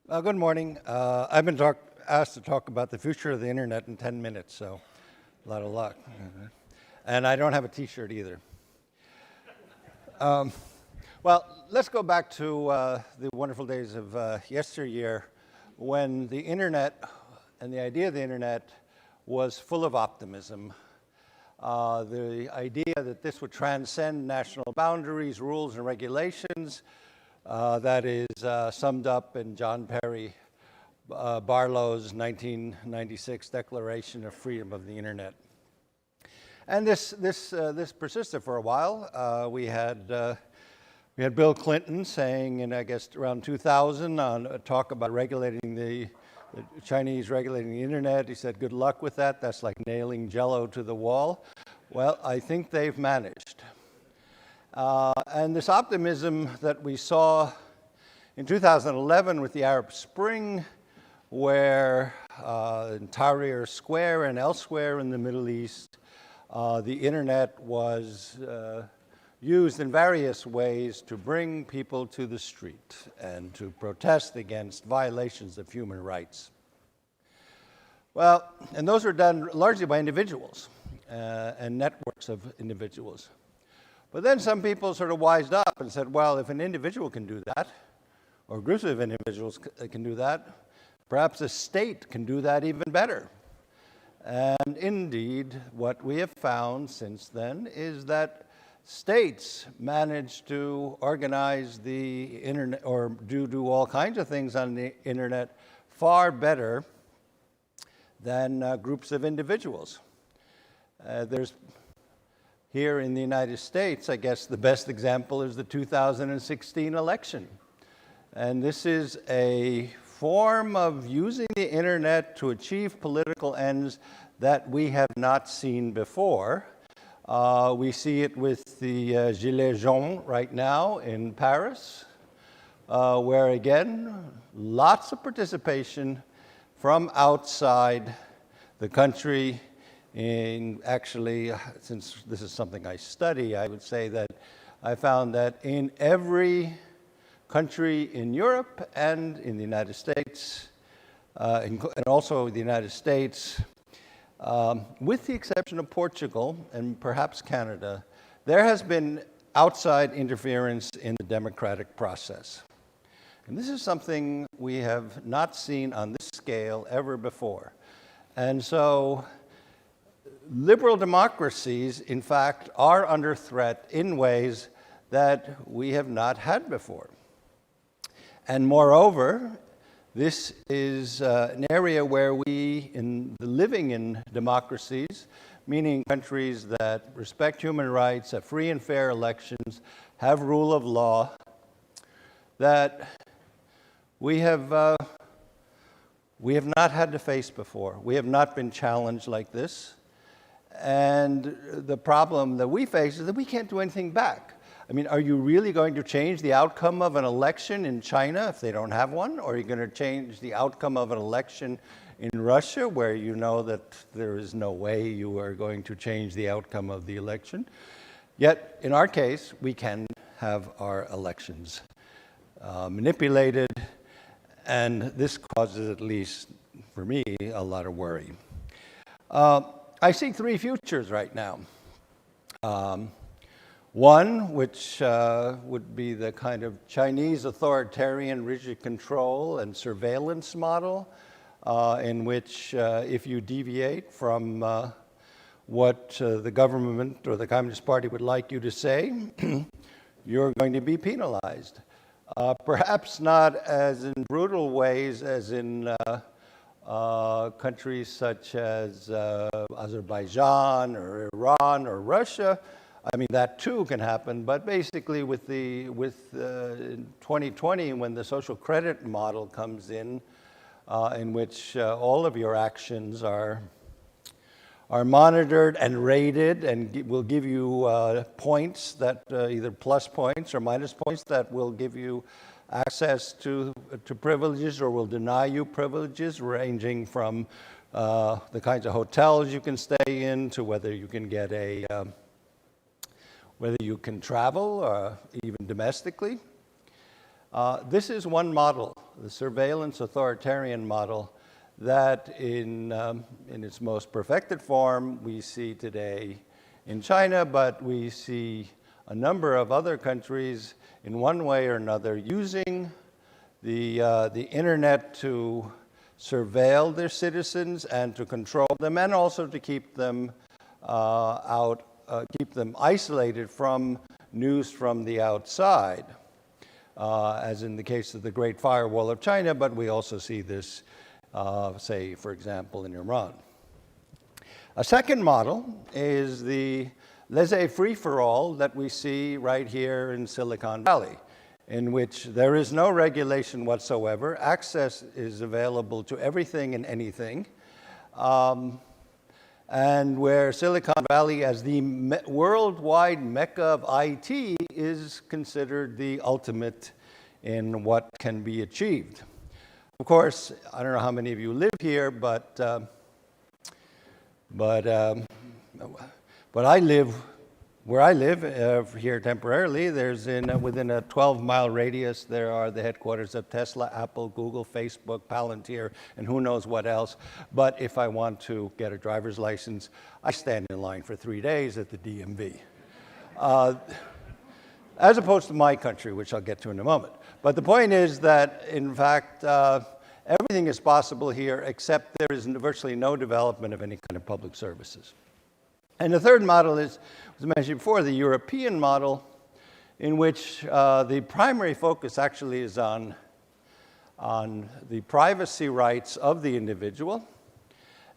Good morning. I've been asked to talk about the future of the internet in 10 minutes, so a lot of luck. And I don't have a t-shirt either. Well, let's go back to the wonderful days of yesteryear when the internet and the idea of the internet was full of optimism. The idea that this would transcend national boundaries, rules, and regulations, that is summed up in John Perry Barlow's 1996 Declaration of Freedom of the Internet. And this persisted for a while. We had Bill Clinton saying in, I guess, around 2000 on a talk about regulating the Chinese regulating the internet. He said, good luck with that. That's like nailing Jell-O to the wall. Well, I think they've managed. And this optimism that we saw in 2011 with the Arab Spring, where in Tahrir Square and elsewhere in the Middle East, the internet was used in various ways to bring people to the street and to protest against violations of human rights. Well, and those were done largely by individuals and networks of individuals. But then some people sort of wised up and said, well, if an individual can do that, or groups of individuals can do that, perhaps a state can do that even better. And indeed, what we have found since then is that states manage to organize the internet or do all kinds of things on the internet far better than groups of individuals. There's here in the United States, I guess the best example is the 2016 election. And this is a form of using the internet to achieve political ends that we have not seen before. We see it with the Gilets jaunes right now in Paris, where again, lots of participation from outside the country. In actually, since this is something I study, I would say that I found that in every country in Europe and in the United States, and also the United States, with the exception of Portugal and perhaps Canada, there has been outside interference in the democratic process. And this is something we have not seen on this scale ever before. And so liberal democracies, in fact, are under threat in ways that we have not had before. And moreover, this is an area where we, living in democracies, meaning countries that respect human rights, have free and fair elections, have rule of law, that we have not had to face before. We have not been challenged like this. And the problem that we face is that we can't do anything back. I mean, are you really going to change the outcome of an election in China if they don't have one? Or are you going to change the outcome of an election in Russia where you know that there is no way you are going to change the outcome of the election? Yet, in our case, we can have our elections manipulated, and this causes, at least for me, a lot of worry. I see three futures right now. One, which would be the kind of Chinese authoritarian rigid control and surveillance model, in which if you deviate from what the government or the Communist Party would like you to say, you're going to be penalized. Perhaps not as in brutal ways as in countries such as Azerbaijan or Iran or Russia. I mean, that too can happen, but basically with 2020, when the social credit model comes in which all of your actions are monitored and rated and will give you points that either plus points or minus points that will give you access to privileges or will deny you privileges, ranging from the kinds of hotels you can stay in to whether you can get whether you can travel, even domestically. This is one model, the surveillance authoritarian model, that in its most perfected form we see today in China, but we see a number of other countries in one way or another using the internet to surveil their citizens and to control them, and also to keep them keep them isolated from news from the outside, as in the case of the Great Firewall of China, but we also see this, say, for example, in Iran. A second model is the laissez-free-for-all that we see right here in Silicon Valley, in which there is no regulation whatsoever. Access is available to everything and anything. And where Silicon Valley, as the worldwide mecca of IT, is considered the ultimate in what can be achieved. Of course, I don't know how many of you live here, but I live where I live here temporarily. There's within a 12-mile radius, there are the headquarters of Tesla, Apple, Google, Facebook, Palantir, and who knows what else. But if I want to get a driver's license, I stand in line for 3 days at the DMV. As opposed to my country, which I'll get to in a moment. But the point is that, in fact, everything is possible here, except there is virtually no development of any kind of public services. And the third model is, was mentioned before, the European model, in which the primary focus actually is on the privacy rights of the individual.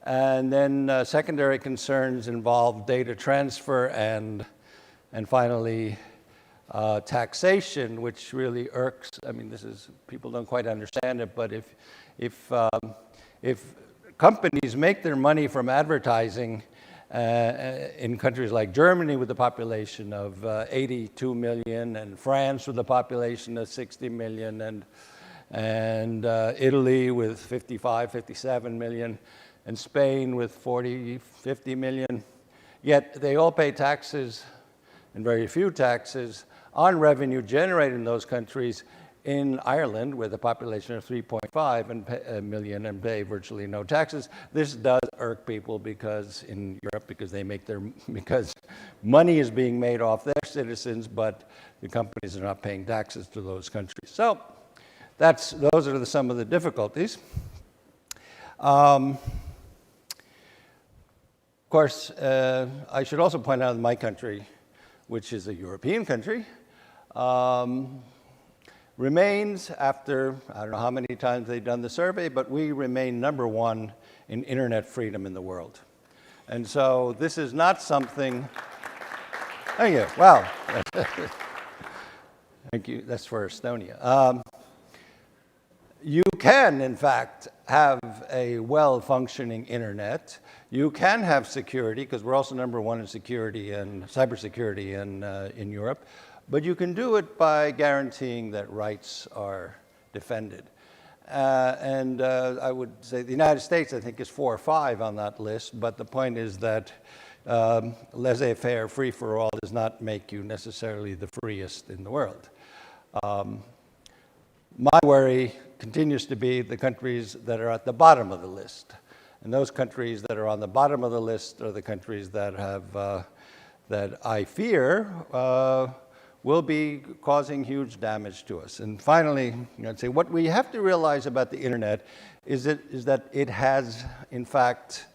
And then secondary concerns involve data transfer and finally taxation, which really irks. I mean, people don't quite understand it, but if companies make their money from advertising in countries like Germany with a population of 82 million, and France with a population of 60 million, and Italy with 55, 57 million, and Spain with 40, 50 million, yet they all pay taxes, and very few taxes, on revenue generated in those countries. In Ireland, with a population of 3.5 million and pay virtually no taxes. This does irk people because in Europe, because money is being made off their citizens, but the companies are not paying taxes to those countries. So those are some of the difficulties. Of course, I should also point out that my country, which is a European country, remains, after I don't know how many times they've done the survey, but we remain #1 in internet freedom in the world. And so this is not something. Thank you. Wow. Thank you. That's for Estonia. You can, in fact, have a well-functioning internet. You can have security, because we're also #1 in security and cybersecurity in Europe. But you can do it by guaranteeing that rights are defended. I would say the United States, I think, is 4 or 5 on that list. But the point is that laissez-faire, free-for-all does not make you necessarily the freest in the world. My worry continues to be the countries that are at the bottom of the list. And those countries that are on the bottom of the list are the countries that that I fear will be causing huge damage to us. And finally, I'd say what we have to realize about the internet is that it has, in fact,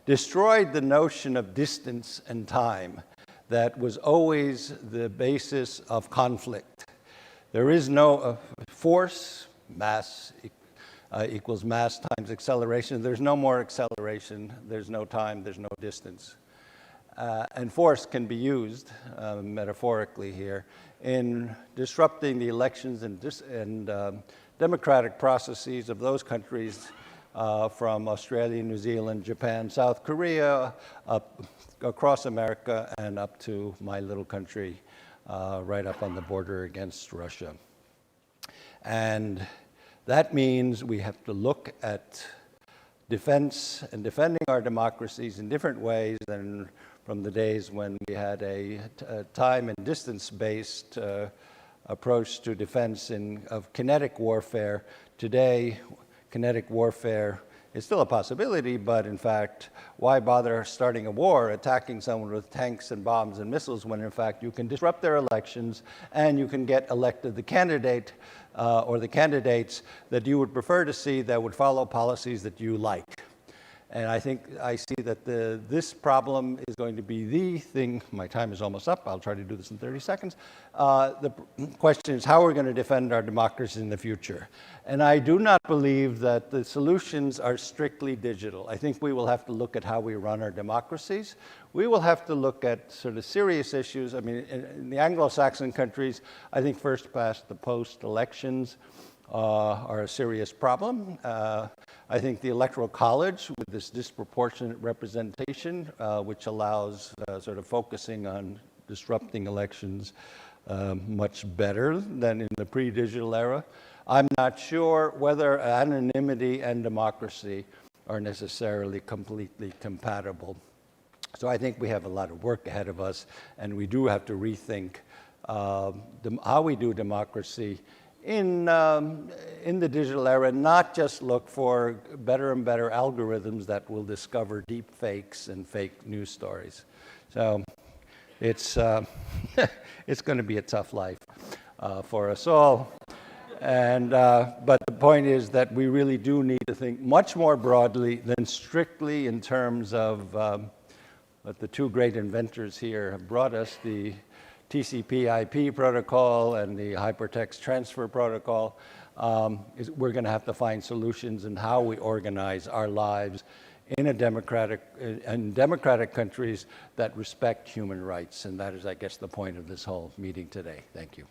destroyed the notion of distance and time that was always the basis of conflict. There is no force, mass equals mass times acceleration. There's no more acceleration, there's no time, there's no distance. And force can be used, metaphorically here, in disrupting the elections and democratic processes of those countries from Australia, New Zealand, Japan, South Korea, up across America, and up to my little country, right up on the border against Russia. And that means we have to look at defense and defending our democracies in different ways than from the days when we had a time and distance-based approach to defense of kinetic warfare. Today, kinetic warfare is still a possibility, but in fact, why bother starting a war, attacking someone with tanks and bombs and missiles when in fact you can disrupt their elections and you can get elected the candidate or the candidates that you would prefer to see that would follow policies that you like. And I think I see that this problem is going to be the thing. My time is almost up. I'll try to do this in 30 seconds. The question is how we're going to defend our democracy in the future. And I do not believe that the solutions are strictly digital. I think we will have to look at how we run our democracies. We will have to look at sort of serious issues. I mean, in the Anglo-Saxon countries, I think first past the post elections are a serious problem. I think the Electoral College, with this disproportionate representation, which allows sort of focusing on disrupting elections much better than in the pre-digital era. I'm not sure whether anonymity and democracy are necessarily completely compatible. So I think we have a lot of work ahead of us, and we do have to rethink how we do democracy in the digital era, not just look for better and better algorithms that will discover deep fakes and fake news stories. So it's going to be a tough life for us all. And but the point is that we really do need to think much more broadly than strictly in terms of what the two great inventors here have brought us, the TCP/IP protocol and the hypertext transfer protocol. We're going to have to find solutions in how we organize our lives in democratic countries that respect human rights. And that is, I guess, the point of this whole meeting today. Thank you.